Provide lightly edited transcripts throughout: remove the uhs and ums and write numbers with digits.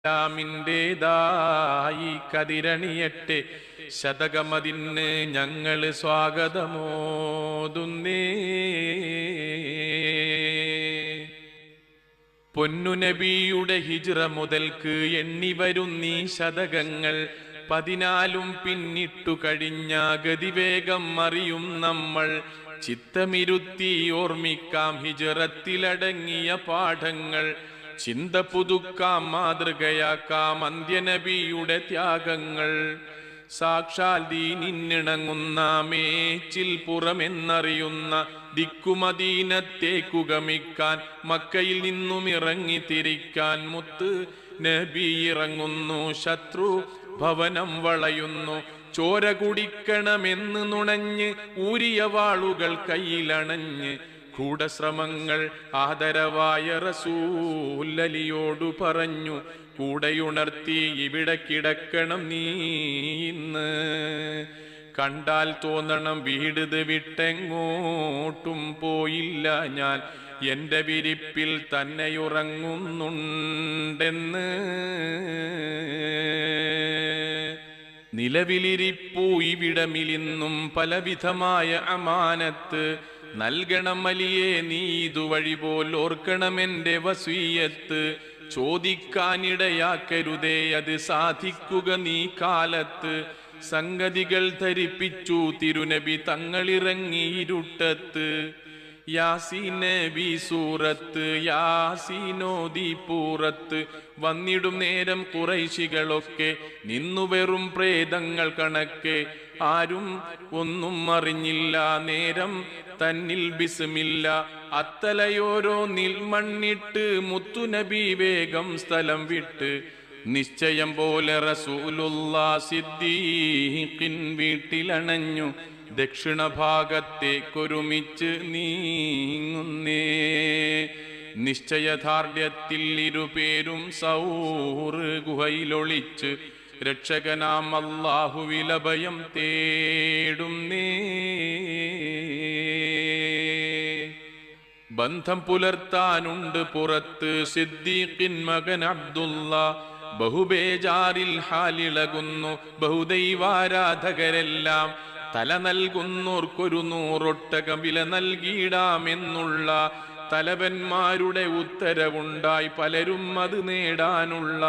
ഇസ്ലാമിൻ്റെതായി കതിരണിയട്ടെ ശതകമതിന് ഞങ്ങൾ സ്വാഗതമോതുന്നേ. പൊന്നുനബിയുടെ ഹിജ്റ മുതൽക്ക് എണ്ണി വരുന്നീ ശതകങ്ങൾ 14 പിന്നിട്ടു കഴിഞ്ഞ ഗതിവേഗം അറിയും നമ്മൾ. ചിത്തമിരുത്തി ഓർമ്മിക്കാം ഹിജ്റത്തിലടങ്ങിയ പാഠങ്ങൾ. ചിന്ത പുതുക്കാം, മാതൃകയാക്കാം അന്ത്യനബിയുടെ ത്യാഗങ്ങൾ. സാക്ഷാൽ ദീനിന്നിണങ്ങുന്ന മേച്ചിൽ പുറമെന്നറിയുന്ന ദിക്കുമദീനത്തേക്കു ഗമിക്കാൻ മക്കയിൽ നിന്നും ഇറങ്ങി തിരിക്കാൻ മുത്ത് നബി ഇറങ്ങുന്നു. ശത്രു ഭവനം വളയുന്നു. ചോര കുടിക്കണമെന്ന് നുണഞ്ഞ് ഊരിയ വാളുകൾ കയ്യിലണഞ്ഞ് ഗൂഢശ്രമങ്ങൾ ആദരവായ റസൂലലിയോടു പറഞ്ഞു. കൂടെയുണർത്തി ഇവിടെ കിടക്കണം നീ ഇന്ന്. കണ്ടാൽ തോന്നണം വീട് വിട്ടെങ്ങോട്ടും പോയില്ല ഞാൻ, എൻ്റെ വിരിപ്പിൽ തന്നെയുറങ്ങുന്നുണ്ടെന്ന്. നിലവിലിരിപ്പൂ ഇവിടമിലിന്നും പലവിധമായ അമാനത്ത്. നൽകണം അലിയേ നീ ഇതുവഴി പോൽ ഓർക്കണമെൻ്റെ വസീയത്ത്. ചോദിക്കാനിടയാക്കരുതേ അത് സാധിക്കുക നീ കാലത്ത്. സംഗതികൾ ധരിപ്പിച്ചു തിരുനബി തങ്ങളിറങ്ങിയിരുട്ടത്ത്. യാസീൻ നബി സൂറത്ത് യാസീനോദി പൂറത്ത്. വന്നിടും നേരം ഖുറൈശികളൊക്കെ നിന്നു വെറും പ്രേതങ്ങൾ കണക്കെ. ആരും ഒന്നും അറിഞ്ഞില്ല നേരം തന്നിൽ ബിസ്മില്ല. അത്തലയോരോ നിൽമണ്ണിട്ട് മുത്തുനബി വേഗം സ്ഥലം വിട്ട്. നിശ്ചയം പോലെ റസൂലുള്ളാഹി സിദ്ദീഖിൻ വീട്ടിലണഞ്ഞു. ദക്ഷിണ ഭാഗത്തേക്കൊരുമിച്ച് നീങ്ങുന്നേ. നിശ്ചയദാർഢ്യത്തിൽ ഇരുപേരും സൗർ ഗുഹയിലൊളിച്ച് രക്ഷകനാം അല്ലാഹുവിൽ അഭയം തേടുന്നേ. ബന്ധം പുലർത്താനുണ്ട് പുറത്ത് സിദ്ദീഖിൻ മകൻ അബ്ദുള്ള. ബഹുബേജാറിൽ ഹാലിളകുന്നു ബഹുദൈവാരാധകരെല്ലാം. തല നൽകുന്നോർക്കൊരു 100 ഒട്ടകം വില നൽകിയിടാമെന്നുള്ള തലവന്മാരുടെ ഉത്തരവുണ്ടായി. പലരും അത് നേടാനുള്ള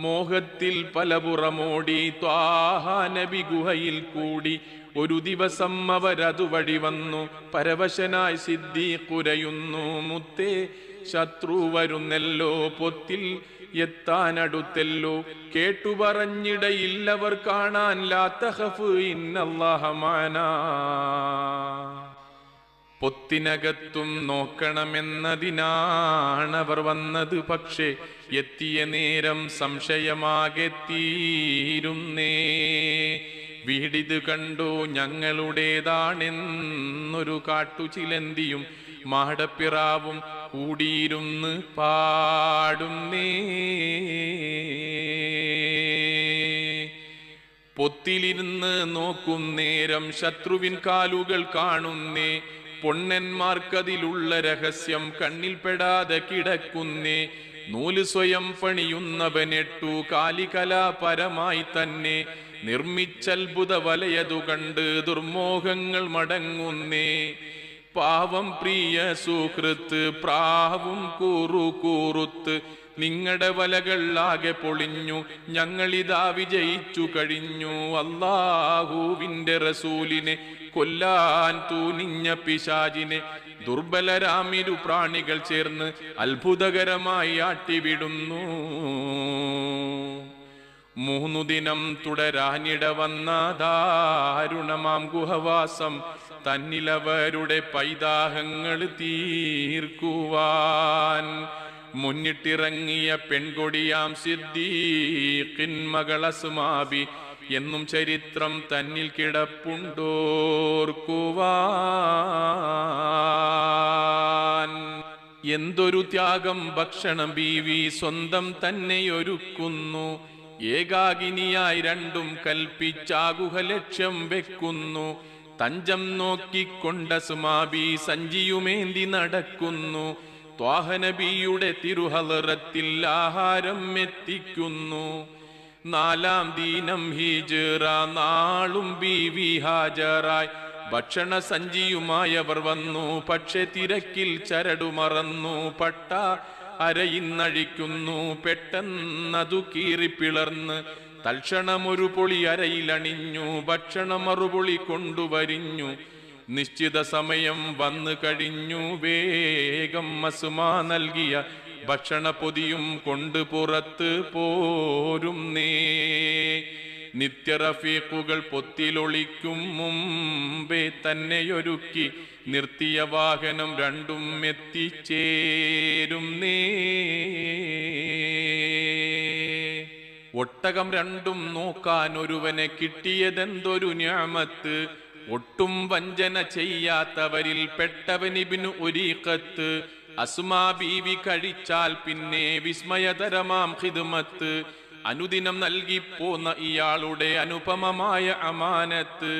മോഹത്തിൽ പലപുറമോടി. ത്വാഹ നബി ഗുഹയിൽ കൂടി. ഒരു ദിവസം അവരതുവഴി വന്നു. പരവശനായി സിദ്ദീഖുരയുന്നു. മുത്തേ ശത്രു വരുന്നല്ലോ, പൊത്തിൽ എത്താനടുത്തല്ലോ. കേട്ടു പറഞ്ഞിടയില്ലവർ കാണാൻ. ലാ തഖഫ് ഇന്നല്ലാഹ മഅനാ. പൊത്തിനകത്തും നോക്കണമെന്നതിനാണവർ വന്നത്. പക്ഷേ എത്തിയ നേരം സംശയമാകെത്തീരുന്നേ. വീടിത് കണ്ടു ഞങ്ങളുടേതാണെന്നൊരു കാട്ടുചിലന്തിയും മാടപ്പിറാവും കൂടിയിരുന്ന് പാടുന്നേ. പൊത്തിലിരുന്ന് നോക്കും നേരം ശത്രുവിൻ കാലുകൾ കാണുന്നേ. പൊണ്ണന്മാർക്കതിലുള്ള രഹസ്യം കണ്ണിൽപ്പെടാതെ കിടക്കുന്നേ. നൂല് സ്വയം പണിയുന്നവനെട്ടു കാലികലാപരമായി തന്നെ. നിർമ്മിച്ചത്ഭുത വലയതു കണ്ട് ദുർമോഹങ്ങൾ മടങ്ങുന്നേ. പാവം പ്രിയ സുഹൃത്ത് പ്രാവും കൂറുകൂറുത്ത്. നിങ്ങളുടെ വലകൾ ആകെ പൊളിഞ്ഞു, ഞങ്ങളിതാ വിജയിച്ചു കഴിഞ്ഞു. അല്ലാഹുവിന്റെ റസൂലിനെ കൊല്ലാൻ തൂനിഞ്ഞ പിശാചിനെ ദുർബലരാമിരു പ്രാണികൾ ചേർന്ന് അത്ഭുതകരമായി ആട്ടിവിടുന്നു. 3 ദിനം തുടരാനിട വന്ന ദാരുണമാം ഗുഹവാസം. തന്നിലവരുടെ പൈതാഹങ്ങൾ തീർക്കുവാൻ മുന്നിട്ടിറങ്ങിയ പെൺകൊടിയാം സിദ്ദീഖിൻ മകൾ അസ്മാബി എന്നും ചരിത്രം തന്നിൽ കിടപ്പുണ്ടോർക്കുവാൻ. എന്തൊരു ത്യാഗം ഭക്ഷണം ബീവി സ്വന്തം തന്നെയൊരുക്കുന്നു. ഏകാകിനിയായി രണ്ടും കൽപ്പിച്ചാകുഹ ലക്ഷ്യം വെക്കുന്നു. തഞ്ചം നോക്കിക്കൊണ്ട സുമാബി സഞ്ചിയുമേന്തി നടക്കുന്നു. ത്വാഹനബിയുടെ തിരുഹലറത്തിൽ ആഹാരം എത്തിക്കുന്നു. 4-ാം ദീനം ഹിജ്റ നാളും ബീവി ഹാജറായി ഭക്ഷണ സഞ്ചിയുമായവർ വന്നു. പക്ഷെ തിരക്കിൽ ചരടുമറന്നു. പട്ട അരയിന്നഴിക്കുന്നു. പെട്ടെന്നതു കീറിപ്പിളർന്ന് തൽക്ഷണമൊരു പൊളി അരയിലണിഞ്ഞു. ഭക്ഷണം മറുപൊളി കൊണ്ടുവരിഞ്ഞു. നിശ്ചിത സമയം വന്നു കഴിഞ്ഞു. വേഗം അസ്മാ നൽകിയ ഭക്ഷണ പൊതിയും കൊണ്ട് പുറത്ത് പോരുന്നേ. നിത്യറഫീഖുകൾ പൊത്തിലൊളിക്കും മുമ്പേ തന്നെയൊരുക്കി നിർത്തിയ വാഹനം രണ്ടും എത്തിച്ചേരുന്നേ. ഒട്ടകം രണ്ടും നോക്കാൻ ഒരുവനെ കിട്ടിയതെന്തൊരു നിഅമത്ത്. ഒട്ടും വഞ്ചന ചെയ്യാത്തവരിൽ പെട്ടവൻ ഇബ്നു ഉരീഖത്ത്. അസ്മാ ബീവി കഴിച്ചാൽ പിന്നെ വിസ്മയതരമാം ഖിദ്മത്ത്. അനുദിനം നൽകിപ്പോന്ന ഇയാളുടെ അനുപമമായ അമാനത്ത്.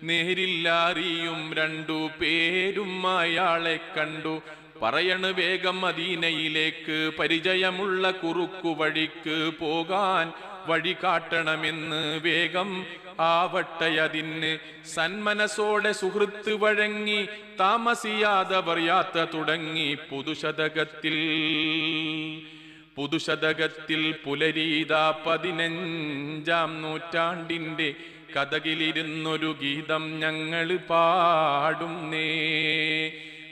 നേരില്ലറിയും 2 പേരും അയാളെ കണ്ടു. പറയണ് വേഗം മദീനയിലേക്ക്. പരിചയമുള്ള കുറുക്കു വഴിക്ക് പോകാൻ വഴി കാട്ടണമെന്ന്. വേഗം ആവട്ടയതിന് സന്മനസോടെ സുഹൃത്ത് വഴങ്ങി. താമസിയാതവർ യാത്ര തുടങ്ങി. പുതുശതകത്തിൽ പുലരീത 15-ാം നൂറ്റാണ്ടിന്റെ കഥകിലിരുന്നൊരു ഗീതം ഞങ്ങൾ പാടുന്നേ.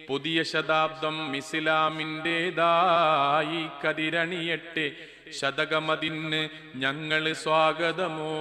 പുതിയ ശതാബ്ദം ഇസ്ലാമിൻ്റെതായി കതിരണിയട്ടെ. ശതകമതിന് ഞങ്ങൾ സ്വാഗതമോതുന്നേ.